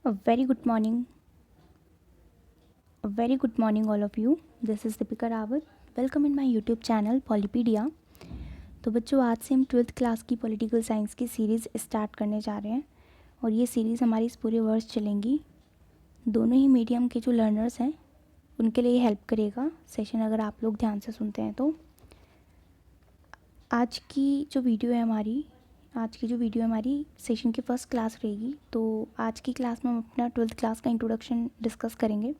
A very good morning. A very good morning, all of you. This is Deepika Rawat. Welcome in my YouTube channel Polypedia. तो बच्चों, आज से हम 12th class की political science की series start करने जा रहे हैं और ये सीरीज़ हमारी इस पूरे वर्ष चलेंगी। दोनों ही मीडियम के जो लर्नर्स हैं उनके लिए हेल्प करेगा सेशन, अगर आप लोग ध्यान से सुनते हैं तो। आज की जो वीडियो है हमारी सेशन की फ़र्स्ट क्लास रहेगी। तो आज की क्लास में हम अपना 12th क्लास का इंट्रोडक्शन डिस्कस करेंगे।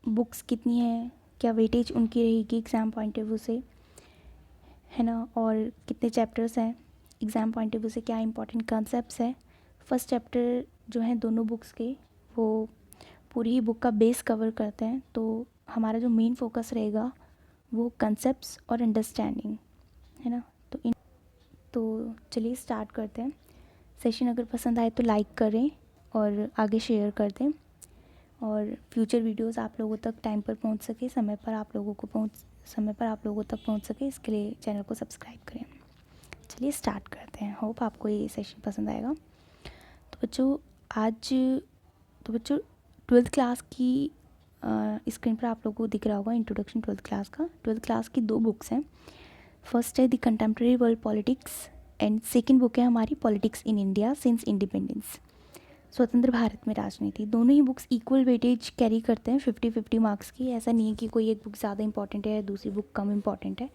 बुक्स कितनी है, क्या वेटेज उनकी रहेगी एग्ज़ाम पॉइंट ऑफ व्यू से, है ना, और कितने चैप्टर्स हैं एग्ज़ाम पॉइंट ऑफ व्यू से, क्या इंपॉर्टेंट कॉन्सेप्ट्स है। फर्स्ट चैप्टर जो है दोनों बुक्स के, वो पूरी ही बुक का बेस कवर करते हैं। तो हमारा जो मेन फोकस रहेगा वो कॉन्सेप्ट्स और अंडरस्टैंडिंग, है ना। तो चलिए स्टार्ट करते हैं। सेशन अगर पसंद आए तो लाइक करें और आगे शेयर कर दें, और फ्यूचर वीडियोस आप लोगों तक टाइम पर पहुंच सके, समय पर आप लोगों तक पहुंच सके, इसके लिए चैनल को सब्सक्राइब करें। चलिए स्टार्ट करते हैं। होप आपको ये सेशन पसंद आएगा। तो बच्चों 12th क्लास की स्क्रीन पर आप लोगों को दिख रहा होगा इंट्रोडक्शन 12th क्लास का। 12th क्लास की दो बुक्स हैं। फर्स्ट है the contemporary world politics and second book है हमारी politics in India since independence, स्वतंत्र भारत में राजनीति। दोनों ही बुक्स इक्वल वेटेज कैरी करते हैं, 50-50 मार्क्स की। ऐसा नहीं है कि कोई एक बुक ज़्यादा इंपॉर्टेंट है दूसरी बुक कम इंपॉर्टेंट है।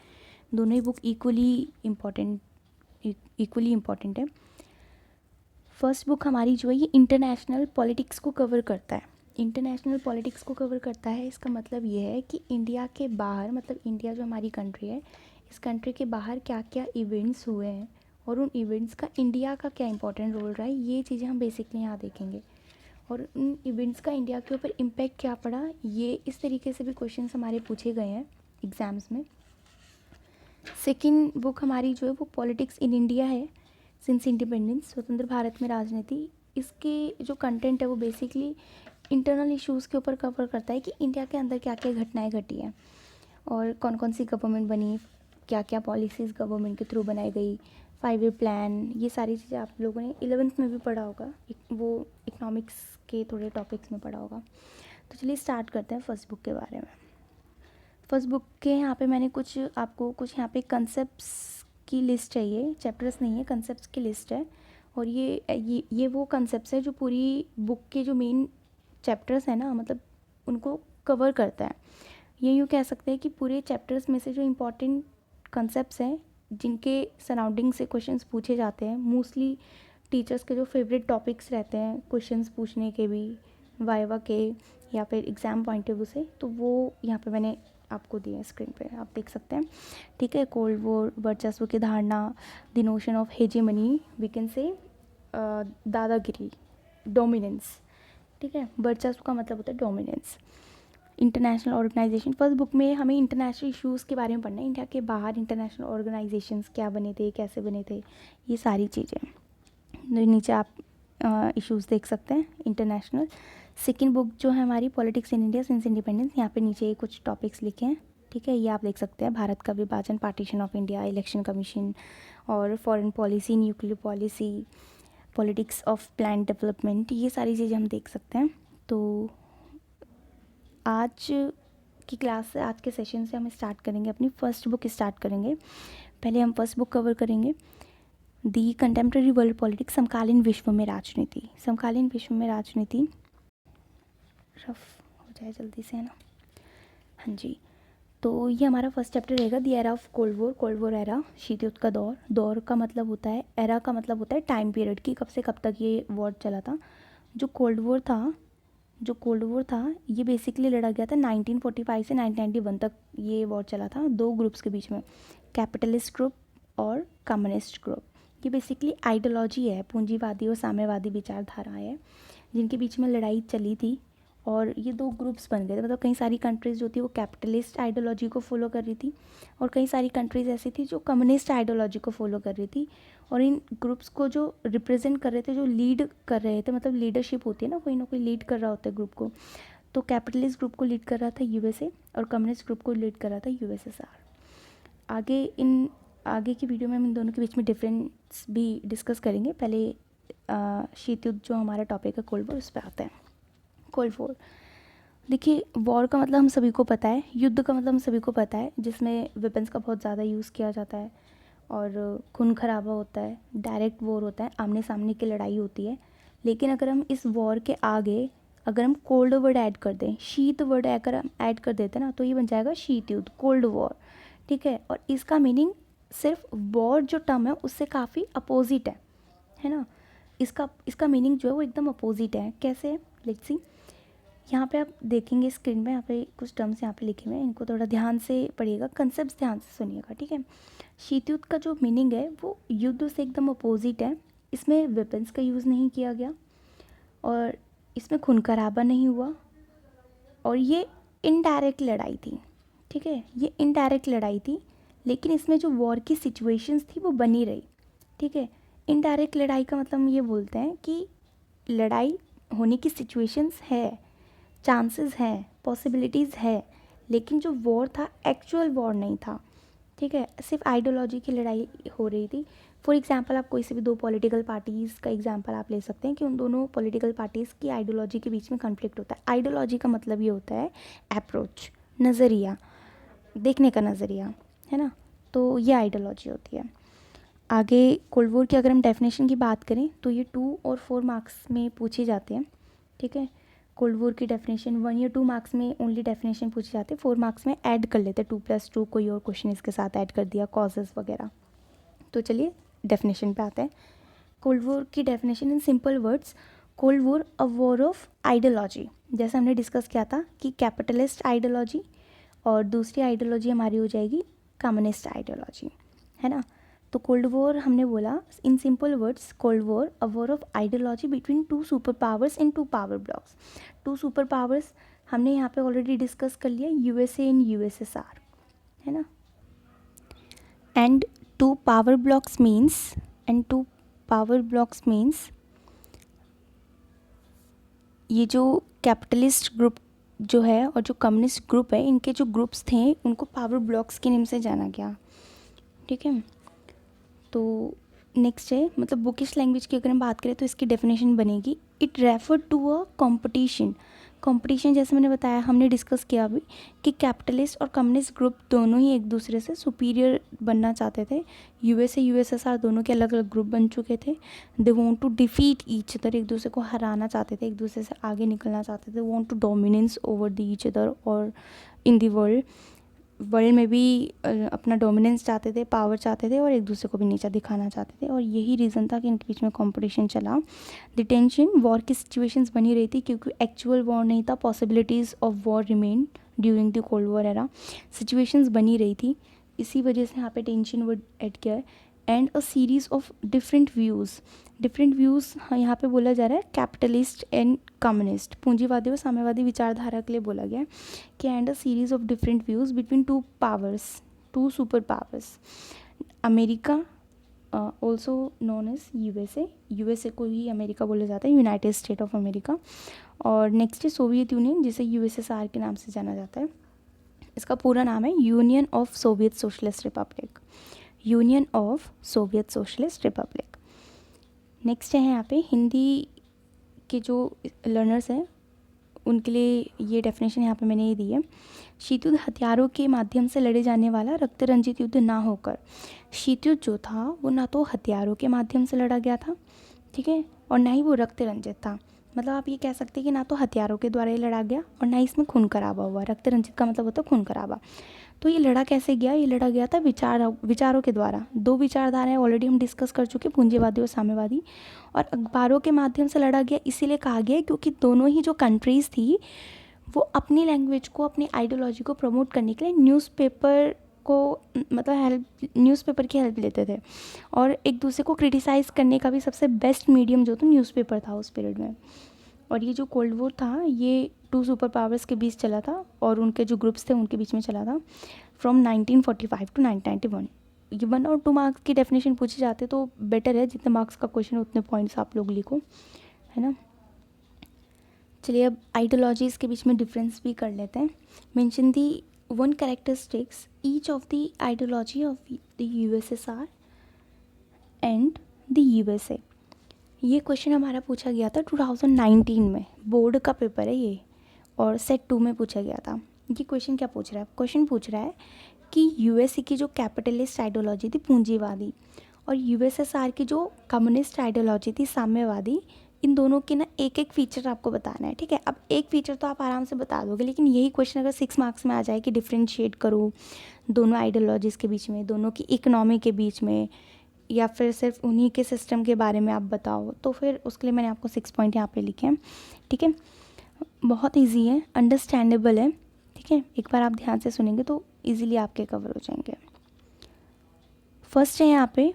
दोनों ही बुक इक्वली इम्पॉर्टेंट है। फर्स्ट बुक हमारी जो है ये इंटरनेशनल पॉलिटिक्स को कवर करता है। इंटरनेशनल पॉलिटिक्स को कवर करता है, इसका मतलब ये है कि इंडिया के बाहर, मतलब इंडिया जो हमारी कंट्री है, इस कंट्री के बाहर क्या क्या इवेंट्स हुए हैं और उन इवेंट्स का इंडिया का क्या इंपॉर्टेंट रोल रहा है, ये चीज़ें हम बेसिकली यहाँ देखेंगे। और उन इवेंट्स का इंडिया के ऊपर इम्पैक्ट क्या पड़ा, ये इस तरीके से भी क्वेश्चंस हमारे पूछे गए हैं एग्ज़ाम्स में। सेकेंड बुक हमारी जो है वो पॉलिटिक्स इन इंडिया है सिंस इंडिपेंडेंस, स्वतंत्र भारत में राजनीति। इसके जो कंटेंट है वो बेसिकली इंटरनल इश्यूज़ के ऊपर कवर करता है कि इंडिया के अंदर क्या क्या घटनाएं घटी हैं और कौन कौन सी गवर्नमेंट बनी, क्या क्या पॉलिसीज़ गवर्नमेंट के थ्रू बनाई गई, 5 ईयर प्लान, ये सारी चीज़ें आप लोगों ने 11th में भी पढ़ा होगा, वो इकोनॉमिक्स के थोड़े टॉपिक्स में पढ़ा होगा। तो चलिए स्टार्ट करते हैं फर्स्ट बुक के बारे में। फर्स्ट बुक के यहाँ पे मैंने आपको कुछ यहाँ पे कंसेप्ट्स की लिस्ट चाहिए, चैप्टर्स नहीं है, कंसेप्ट्स की लिस्ट है। और ये वो कंसेप्ट्स है जो पूरी बुक के जो मेन चैप्टर्स हैं ना, मतलब उनको कवर करता है। ये यूँ कह सकते हैं कि पूरे चैप्टर्स में से जो इम्पोर्टेंट कंसेप्ट्स हैं जिनके सराउंडिंग से क्वेश्चंस पूछे जाते हैं, मोस्टली टीचर्स के जो फेवरेट टॉपिक्स रहते हैं क्वेश्चंस पूछने के भी, वाइवा के या फिर एग्ज़ाम पॉइंट ऑफ व्यू से, तो वो यहाँ पे मैंने आपको दिया है स्क्रीन पे, आप देख सकते हैं। ठीक है, कोल्ड वॉर, वर्चस्व की धारणा, the notion of hegemony, we can say दादागिरी, डोमिनेंस। ठीक है, वर्चस्व का मतलब होता है dominance. International organisation, first book में हमें इंटरनेशनल इश्यूज़ के बारे में पढ़ना है। इंडिया के बाहर इंटरनेशनल ऑर्गेनाइजेशंस क्या बने थे, कैसे बने थे, ये सारी चीज़ें। नीचे आप इश्यूज़ देख सकते हैं इंटरनेशनल। सेकेंड बुक जो है हमारी politics in India since independence, यहाँ पे नीचे कुछ टॉपिक्स लिखे हैं। ठीक है, ये आप देख सकते हैं, भारत का विभाजन, partition of India, election commission और foreign policy, nuclear policy, politics of plan development, ये सारी चीज़ें हम देख सकते हैं। तो आज की क्लास से, आज के सेशन से हम स्टार्ट करेंगे, अपनी फर्स्ट बुक स्टार्ट करेंगे। पहले हम फर्स्ट बुक कवर करेंगे, दी कंटेम्प्रेरी वर्ल्ड पॉलिटिक्स, समकालीन विश्व में राजनीति। समकालीन विश्व में राजनीति, रफ हो जाए जल्दी से, है ना। हाँ जी, तो ये हमारा फर्स्ट चैप्टर रहेगा, the era of cold war. Cold war era, शीत युद्ध का दौर। दौर का मतलब होता है, एरा का मतलब होता है टाइम पीरियड की, कब से कब तक ये वॉर चला था। जो कोल्ड वॉर था ये बेसिकली लड़ा गया था 1945 से 1991 तक, ये वॉर चला था दो ग्रुप्स के बीच में, कैपिटलिस्ट ग्रुप और कम्युनिस्ट ग्रुप। ये बेसिकली आइडियोलॉजी है, पूंजीवादी और साम्यवादी विचारधाराएं है जिनके बीच में लड़ाई चली थी। और ये दो ग्रुप्स बन गए थे, मतलब कई सारी कंट्रीज़ जो थी वो कैपिटलिस्ट आइडियोलॉजी को फॉलो कर रही थी और कई सारी कंट्रीज़ ऐसी थी जो कम्युनिस्ट आइडियोलॉजी को फॉलो कर रही थी। और इन ग्रुप्स को जो रिप्रेजेंट कर रहे थे, जो लीड कर रहे थे, मतलब लीडरशिप होती है ना कोई लीड कर रहा होता है ग्रुप को, तो कैपिटलिस्ट ग्रुप को लीड कर रहा था यूएसए और कम्युनिस्ट ग्रुप को लीड कर रहा था यूएसएसआर। आगे की वीडियो में हम इन दोनों के बीच में डिफरेंस भी डिस्कस करेंगे। पहले शीत युद्ध जो हमारा टॉपिक है कोल्ड वॉर, उस पर आते हैं। कोल्ड वॉर, देखिए वॉर का मतलब हम सभी को पता है, युद्ध का मतलब हम सभी को पता है, जिसमें वेपन्स का बहुत ज़्यादा यूज़ किया जाता है और खून खराबा होता है, डायरेक्ट वॉर होता है, आमने सामने की लड़ाई होती है। लेकिन अगर हम इस वॉर के आगे अगर हम कोल्ड वर्ड ऐड कर दें, शीत वर्ड अगर हम ऐड कर देते हैं ना, तो ये बन जाएगा शीत युद्ध, कोल्ड वॉर, ठीक है। और इसका मीनिंग सिर्फ वॉर जो टर्म है उससे काफ़ी अपोजिट है ना। इसका मीनिंग जो है वो एकदम अपोजिट है। कैसे? लेट्स सी, यहाँ पे आप देखेंगे स्क्रीन में, यहाँ पे कुछ टर्म्स यहाँ पे लिखे हुए हैं, इनको थोड़ा ध्यान से पढ़िएगा, कंसेप्ट ध्यान से सुनिएगा, ठीक है। शीत युद्ध का जो मीनिंग है वो युद्ध से एकदम अपोजिट है। इसमें वेपन्स का यूज़ नहीं किया गया और इसमें खून खराबा नहीं हुआ और ये इनडायरेक्ट लड़ाई थी, ठीक है, ये इनडायरेक्ट लड़ाई थी। लेकिन इसमें जो वॉर की सिचुएशंस थी वो बनी रही, ठीक है। इनडायरेक्ट लड़ाई का मतलब हम ये बोलते हैं कि लड़ाई होने की सिचुएशंस है, चांसेस हैं, पॉसिबिलिटीज़ है, लेकिन जो वॉर था एक्चुअल वॉर नहीं था, ठीक है। सिर्फ आइडियोलॉजी की लड़ाई हो रही थी। फॉर एग्जांपल आप कोई से भी दो पॉलिटिकल पार्टीज़ का एग्जांपल आप ले सकते हैं कि उन दोनों पॉलिटिकल पार्टीज़ की आइडियोलॉजी के बीच में कॉन्फ्लिक्ट होता है। आइडियोलॉजी का मतलब ये होता है अप्रोच, नज़रिया, देखने का नज़रिया, है ना। तो ये आइडियोलॉजी होती है। आगे कोल्ड वॉर की अगर हम डेफिनेशन की बात करें तो ये 2 और 4 मार्क्स में पूछे जाते हैं, ठीक है। कोल्ड वॉर की डेफिनेशन 1 या 2 मार्क्स में ओनली डेफिनेशन पूछी जाती है, 4 मार्क्स में ऐड कर लेते हैं 2+2 कोई और क्वेश्चन इसके साथ ऐड कर दिया, कॉजेज़ वगैरह। तो चलिए डेफिनेशन पे आते हैं। कोल्ड वॉर की definition in simple words, cold war a war of ideology, जैसे हमने डिस्कस किया था कि कैपिटलिस्ट आइडियोलॉजी और दूसरी आइडियोलॉजी हमारी हो जाएगी कम्युनिस्ट आइडियोलॉजी, है ना। तो कोल्ड वॉर हमने बोला in simple words, cold war a war of ideology between 2 super powers in 2 power blocks. 2 super powers हमने यहाँ पे ऑलरेडी डिस्कस कर लिया, यूएसए इन यूएसएसआर, है ना। And 2 power blocks means, and 2 power blocks means ये जो कैपिटलिस्ट ग्रुप जो है और जो कम्युनिस्ट ग्रुप है, इनके जो ग्रुप्स थे उनको पावर ब्लॉक्स के नेम से जाना गया, ठीक है। तो नेक्स्ट है, मतलब बुकिश लैंग्वेज की अगर हम बात करें तो इसकी डेफिनेशन बनेगी, it refer to a competition. Competition जैसे मैंने बताया, हमने डिस्कस किया अभी कि कैपिटलिस्ट और कम्युनिस्ट ग्रुप दोनों ही एक दूसरे से सुपीरियर बनना चाहते थे। यूएसए यूएसएसआर दोनों के अलग अलग ग्रुप बन चुके थे। They want to defeat each other, एक दूसरे को हराना चाहते थे, एक दूसरे से आगे निकलना चाहते थे। Want to dominance over the each other और इन द वर्ल्ड में भी अपना डोमिनेंस चाहते थे, पावर चाहते थे और एक दूसरे को भी नीचा दिखाना चाहते थे। और यही रीज़न था कि इनके बीच में कंपटीशन चला। द टेंशन, वॉर की सिचुएशंस बनी रही थी क्योंकि एक्चुअल वॉर नहीं था, possibilities of war remain during the cold war era, situations बनी रही थी, इसी वजह से यहाँ पे टेंशन वर्ड ऐड किया है। And a series of different views यहाँ पे बोला जा रहा है कैपिटलिस्ट एंड कम्युनिस्ट, पूंजीवादी और साम्यवादी विचारधारा के लिए बोला गया है कि and a series of different views between 2 powers, 2 super powers, America also known as USA को ही अमेरिका बोला जाता है, यूनाइटेड स्टेट ऑफ अमेरिका। और नेक्स्ट है सोवियत यूनियन, जिसे यूएसएसआर के नाम से जाना जाता है। इसका पूरा नाम है union of Soviet socialist Republic, union of Soviet socialist Republic. Next है यहाँ पे हिंदी के जो लर्नर्स हैं उनके लिए ये डेफिनेशन यहाँ पे मैंने ये दी है, शीत युद्ध हथियारों के माध्यम से लड़े जाने वाला रक्त रंजित युद्ध ना होकर, शीत युद्ध जो था वो ना तो हथियारों के माध्यम से लड़ा गया था, ठीक है, और ना ही वो रक्त रंजित था। मतलब आप ये कह सकते हैं कि ना तो हथियारों के द्वारा ये लड़ा गया और ना ही इसमें खून खराबा हुआ। रक्त रंजित का मतलब होता है खून खराबा। तो ये लड़ा कैसे गया? ये लड़ा गया था विचारों के द्वारा। 2 विचारधाराएं ऑलरेडी हम डिस्कस कर चुके, पूंजीवादी और साम्यवादी, और अखबारों के माध्यम से लड़ा गया इसीलिए कहा गया क्योंकि दोनों ही जो कंट्रीज़ थी वो अपनी लैंग्वेज को, अपनी आइडियोलॉजी को प्रमोट करने के लिए न्यूज़पेपर को, मतलब न्यूज़पेपर की हेल्प लेते थे और एक दूसरे को क्रिटिसाइज़ करने का भी सबसे बेस्ट मीडियम जो था न्यूज़पेपर था उस पीरियड में। और ये जो कोल्ड वॉर था ये 2 सुपर पावर्स के बीच चला था और उनके जो ग्रुप्स थे उनके बीच में चला था फ्रॉम 1945 टू 1991। ये 1 और 2 मार्क्स की डेफिनेशन पूछी जाती तो बेटर है, जितने मार्क्स का क्वेश्चन उतने पॉइंट्स आप लोग लिखो, है ना। चलिए अब आइडियोलॉजीज़ के बीच में डिफरेंस भी कर लेते हैं। Mention the 1 characteristics each of the ideology of the USSR and the USA. ये क्वेश्चन हमारा पूछा गया था 2019 में, बोर्ड का पेपर है ये, और सेट 2 में पूछा गया था। ये क्वेश्चन क्या पूछ रहा है? क्वेश्चन पूछ रहा है कि यूएसए की जो कैपिटलिस्ट आइडियोलॉजी थी पूंजीवादी, और यूएसएसआर की जो कम्युनिस्ट आइडियोलॉजी थी साम्यवादी, इन दोनों के ना एक एक फीचर आपको बताना है, ठीक है। अब एक फीचर तो आप आराम से बता दोगे, लेकिन यही क्वेश्चन अगर 6 मार्क्स में आ जाए कि डिफ्रेंशिएट करो दोनों आइडियोलॉजीज़ के बीच में, दोनों की इकोनॉमी के बीच में, या फिर सिर्फ उन्हीं के सिस्टम के बारे में आप बताओ, तो फिर उसके लिए मैंने आपको 6 पॉइंट यहाँ पे लिखे हैं, ठीक है। बहुत इजी है, अंडरस्टैंडेबल है, ठीक है। एक बार आप ध्यान से सुनेंगे तो इजीली आपके कवर हो जाएंगे। फर्स्ट है यहाँ पे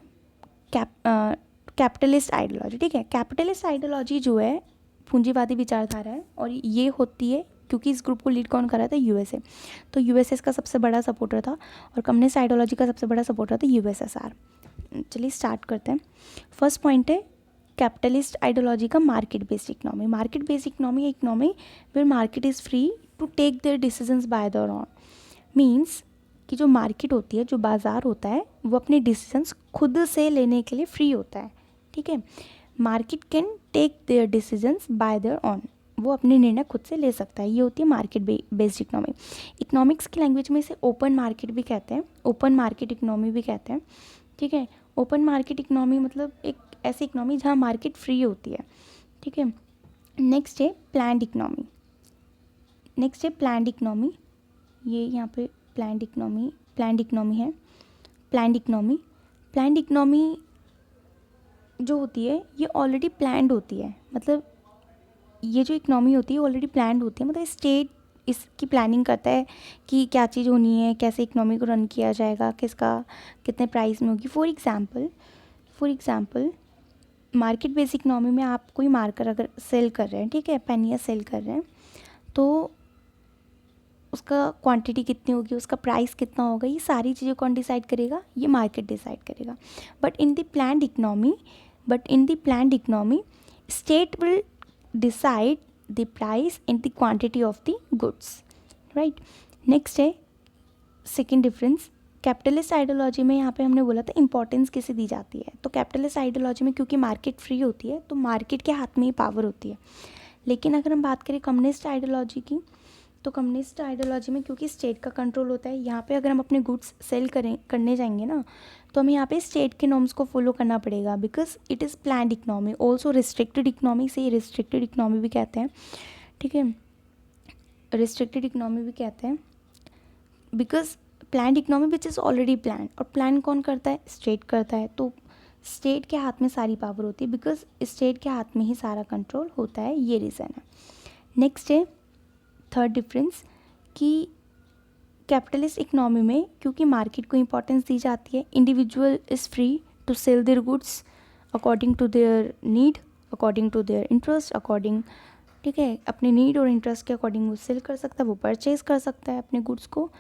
कैपिटलिस्ट आइडियोलॉजी, ठीक है। कैपिटलिस्ट आइडियोलॉजी जो है पूंजीवादी विचारधारा है, और ये होती है क्योंकि इस ग्रुप को लीड कौन कर रहा था? यूएसए। तो यूएसए का सबसे बड़ा सपोर्टर था, और कम्युनिस्ट आइडियोलॉजी का सबसे बड़ा सपोर्टर था यूएसएसआर। चलिए स्टार्ट करते हैं। फर्स्ट पॉइंट है कैपिटलिस्ट आइडियोलॉजी का market based economy. Market based economy where market is free to take their decisions by their own. Means कि जो मार्केट होती है, जो बाज़ार होता है, वो अपने डिसीजंस खुद से लेने के लिए फ्री होता है, ठीक है। Market can take their decisions by their own, वो अपने निर्णय खुद से ले सकता है। ये होती है मार्केट बेस्ड इकोनॉमी। इकोनॉमिक्स की लैंग्वेज में इसे ओपन मार्केट भी कहते हैं, ओपन मार्केट इकोनॉमी भी कहते हैं, ठीक है। ओपन मार्केट इकोनॉमी मतलब एक ऐसी इकोनॉमी जहाँ मार्केट फ्री होती है, ठीक है। नेक्स्ट है प्लान्ड इकोनॉमी। नेक्स्ट है प्लान्ड इकोनॉमी। ये यहाँ पे प्लान्ड इकोनॉमी है। प्लान्ड इकोनॉमी जो होती है ये ऑलरेडी प्लान्ड होती है, मतलब ये जो इकोनॉमी होती है ऑलरेडी प्लान्ड होती है, मतलब स्टेट इसकी प्लानिंग करता है कि क्या चीज़ होनी है, कैसे इकोनॉमी को रन किया जाएगा, किसका कितने प्राइस में होगी। For example market based economy में आप कोई मार्कर अगर सेल कर रहे हैं, ठीक है, पेन या सेल कर रहे हैं, तो उसका क्वांटिटी कितनी होगी, उसका प्राइस कितना होगा, ये सारी चीज़ें कौन डिसाइड करेगा? ये मार्केट डिसाइड करेगा। But in the planned economy state will decide the price and the quantity of the goods, right. Next है सेकेंड डिफरेंस। कैपिटलिस्ट आइडियोलॉजी में यहाँ पे हमने बोला था इंपॉर्टेंस किसे दी जाती है, तो कैपिटलिस्ट आइडियोलॉजी में क्योंकि मार्केट फ्री होती है तो मार्केट के हाथ में ही पावर होती है। लेकिन अगर हम बात करें कम्युनिस्ट आइडियोलॉजी की, तो कम्युनिस्ट आइडियोलॉजी में क्योंकि स्टेट का कंट्रोल होता है, यहाँ पे अगर हम अपने गुड्स सेल करने जाएंगे ना, तो हमें यहाँ पे स्टेट के नॉर्म्स को फॉलो करना पड़ेगा, because it is planned economy. Also restricted economy से रिस्ट्रिक्टेड इकोनॉमी भी कहते हैं, ठीक है, रिस्ट्रिक्टेड इकोनॉमी भी कहते हैं, because planned economy which is already plan, और प्लान कौन करता है? स्टेट करता है। तो स्टेट के हाथ में सारी पावर होती है, बिकॉज स्टेट के हाथ में ही सारा कंट्रोल होता है, ये रीज़न है। नेक्स्ट है थर्ड डिफरेंस कि कैपिटलिस्ट इकोनॉमी में क्योंकि मार्केट को इंपॉर्टेंस दी जाती है, individual is free to sell their goods according to their need, according to their interest, according, ठीक है, अपने नीड और इंटरेस्ट के अकॉर्डिंग वो सेल कर सकता है, वो परचेज कर सकता है अपने गुड्स को।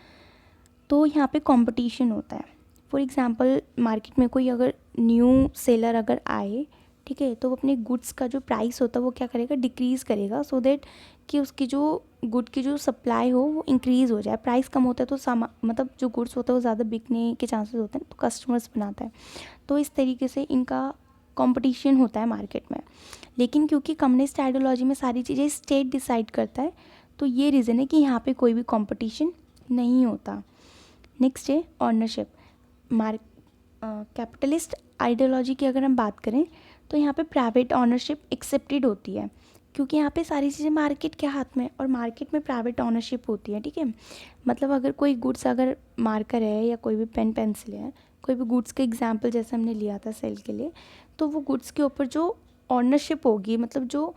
तो यहाँ पे कंपटीशन होता है। फॉर एग्जांपल मार्केट में कोई अगर न्यू सेलर अगर आए, ठीक है, तो वो अपने गुड्स का जो प्राइस होता है वो क्या करेगा? डिक्रीज़ करेगा, सो दैट कि उसकी जो गुड की जो सप्लाई हो वो इंक्रीज़ हो जाए। प्राइस कम होता है तो मतलब जो गुड्स होता है वो ज़्यादा बिकने के चांसेस होते हैं, तो कस्टमर्स बनाता है। तो इस तरीके से इनका कंपटीशन होता है मार्केट में। लेकिन क्योंकि कम्युनिस्ट आइडियोलॉजी में सारी चीज़ें स्टेट डिसाइड करता है, तो ये रीज़न है कि यहाँ पे कोई भी कंपटीशन नहीं होता। नेक्स्ट है ऑनरशिप। कैपिटलिस्ट आइडियोलॉजी की अगर हम बात करें तो यहाँ पे प्राइवेट ऑनरशिप एक्सेप्टेड होती है, क्योंकि यहाँ पे सारी चीज़ें मार्केट के हाथ में, और मार्केट में प्राइवेट ऑनरशिप होती है, ठीक है। मतलब अगर कोई गुड्स, अगर मार्कर है या कोई भी पेन पेंसिल है, कोई भी गुड्स का एग्जांपल जैसे हमने लिया था सेल के लिए, तो वो गुड्स के ऊपर जो ऑनरशिप होगी, मतलब जो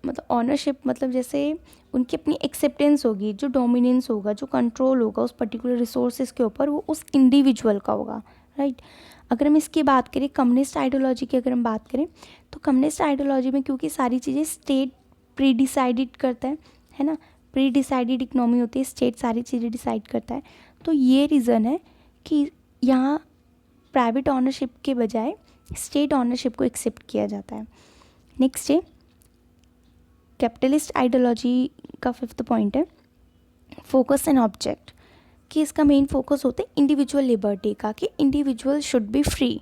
मतलब ऑनरशिप मतलब जैसे उनकी अपनी एक्सेप्टेंस होगी, जो डोमिनेंस होगा, जो कंट्रोल होगा उस पर्टिकुलर रिसोर्सेज के ऊपर, वो उस इंडिविजुअल का होगा, राइट। अगर हम इसकी बात करें कम्युनिस्ट आइडियोलॉजी की, अगर हम बात करें तो कम्युनिस्ट आइडियोलॉजी में क्योंकि सारी चीज़ें स्टेट प्री डिसाइडेड करता है ना, प्री डिसाइडेड इकोनॉमी होती है, स्टेट सारी चीज़ें डिसाइड करता है, तो ये रीज़न है कि यहाँ प्राइवेट ऑनरशिप के बजाय स्टेट ऑनरशिप को एक्सेप्ट किया जाता है। नेक्स्ट है कैपिटलिस्ट आइडियोलॉजी का फिफ्थ पॉइंट है फोकस एंड ऑब्जेक्ट, कि इसका मेन फोकस होता है इंडिविजुअल लिबर्टी का, कि individual should be free,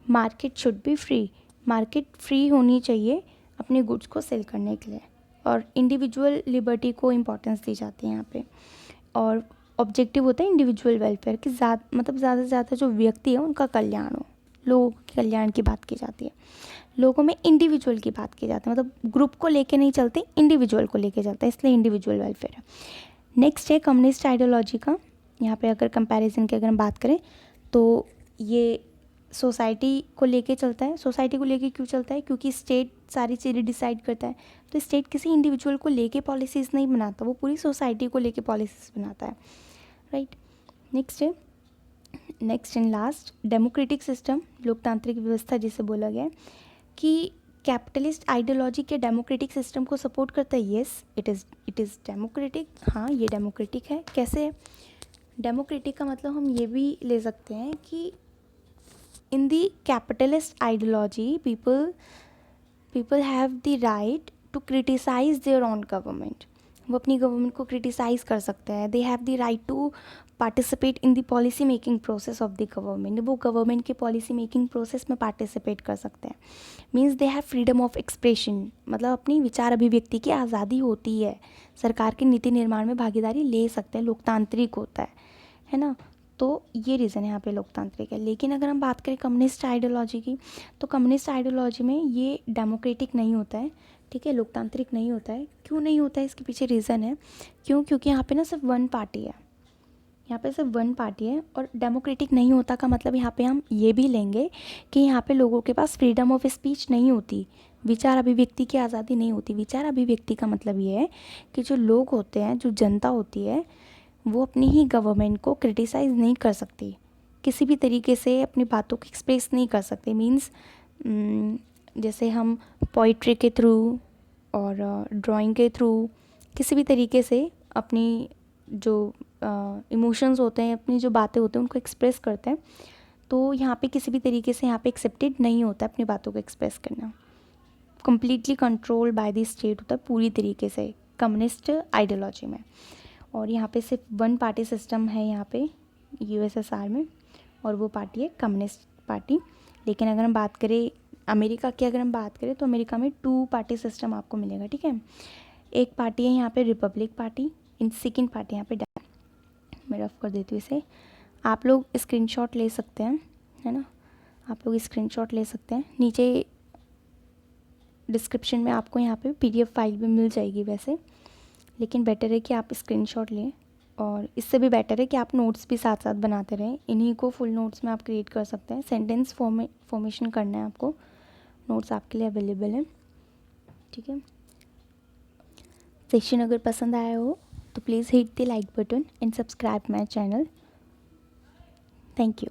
market should be free, market free होनी चाहिए अपने गुड्स को सेल करने के लिए, और इंडिविजुअल लिबर्टी को इम्पोर्टेंस दी जाती है यहाँ पे। और ऑब्जेक्टिव होता है इंडिविजुअल वेलफेयर, कि ज़्यादा से ज़्यादा जो व्यक्ति है उनका कल्याण हो, लोगों के कल्याण की बात की जाती है। लोगों में इंडिविजुअल की बात की जाती है, मतलब ग्रुप को लेके नहीं चलते, इंडिविजुअल को लेके चलते हैं, इसलिए इंडिविजुअल वेलफेयर है। नेक्स्ट है कम्युनिस्ट आइडियोलॉजी का। यहाँ पे अगर कंपैरिजन की अगर हम बात करें तो ये सोसाइटी को लेके चलता है। सोसाइटी को लेके क्यों चलता है? क्योंकि स्टेट सारी चीज़ें डिसाइड करता है, तो स्टेट किसी इंडिविजुअल को लेके पॉलिसीज़ नहीं बनाता, वो पूरी सोसाइटी को लेके पॉलिसीज़ बनाता है, right. Next and last democratic system, लोकतांत्रिक व्यवस्था जिसे बोला गया है, कि कैपिटलिस्ट आइडियोलॉजी के डेमोक्रेटिक सिस्टम को सपोर्ट करता है। Yes, it is democratic. हाँ, ये डेमोक्रेटिक है। कैसे? डेमोक्रेटिक का मतलब हम ये भी ले सकते हैं कि in the capitalist ideology people have the right to criticise their own government. वो अपनी गवर्नमेंट को क्रिटिसाइज़ कर सकते हैं। They have the right to participate in the policy making process of the government. वो गवर्नमेंट के पॉलिसी मेकिंग प्रोसेस में participate कर सकते हैं। Means they have freedom of expression, मतलब अपनी विचार अभिव्यक्ति की आज़ादी होती है। सरकार के नीति निर्माण में भागीदारी ले सकते हैं, लोकतांत्रिक होता है ना। तो ये रीज़न है यहाँ पे लोकतांत्रिक है। लेकिन अगर हम बात करें कम्युनिस्ट आइडियोलॉजी की, तो कम्युनिस्ट आइडियोलॉजी में ये डेमोक्रेटिक नहीं होता है, ठीक है, लोकतांत्रिक नहीं होता है। क्यों नहीं होता है? इसके पीछे रीज़न है। क्योंकि यहाँ पे ना सिर्फ वन पार्टी है, यहाँ पे सिर्फ वन पार्टी है। और डेमोक्रेटिक नहीं होता का मतलब यहाँ पे हम ये भी लेंगे कि यहाँ पे लोगों के पास फ्रीडम ऑफ स्पीच नहीं होती, विचार अभिव्यक्ति की आज़ादी नहीं होती। विचार अभिव्यक्ति का मतलब ये है कि जो लोग होते हैं, जो जनता होती है, वो अपनी ही गवर्नमेंट को क्रिटिसाइज़ नहीं कर सकती, किसी भी तरीके से अपनी बातों को एक्सप्रेस नहीं कर सकते। मीन्स जैसे हम पोइट्री के थ्रू और ड्राइंग के थ्रू किसी भी तरीके से अपनी जो इमोशंस होते हैं, अपनी जो बातें होते हैं, उनको एक्सप्रेस करते हैं। तो यहाँ पे किसी भी तरीके से यहाँ पे एक्सेप्टेड नहीं होता अपनी बातों को एक्सप्रेस करना। Completely control by the state होता है पूरी तरीके से कम्युनिस्ट आइडियोलॉजी में। और यहाँ पे सिर्फ वन पार्टी सिस्टम है यहाँ पे यूएसएसआर में, और वो पार्टी है कम्युनिस्ट पार्टी। लेकिन अगर हम बात करें अमेरिका की, अगर हम बात करें तो अमेरिका में टू पार्टी सिस्टम आपको मिलेगा, ठीक है। एक पार्टी है यहाँ पे Republic party, in second party यहाँ पे मैं रफ कर देती हूँ इसे। आप लोग स्क्रीनशॉट ले सकते हैं, है ना, आप लोग स्क्रीनशॉट ले सकते हैं। नीचे डिस्क्रिप्शन में आपको यहाँ पे पीडीएफ फाइल भी मिल जाएगी वैसे, लेकिन बेटर है कि आप स्क्रीनशॉट लें। और इससे भी बेटर है कि आप नोट्स भी साथ साथ बनाते रहें। इन्हीं को फुल नोट्स में आप क्रिएट कर सकते हैं। सेंटेंस फॉर्मेशन करना है आपको, नोट्स आपके लिए अवेलेबल है, ठीक है। सेक्शन अगर पसंद आया हो तो please hit the like button and subscribe my channel. Thank you.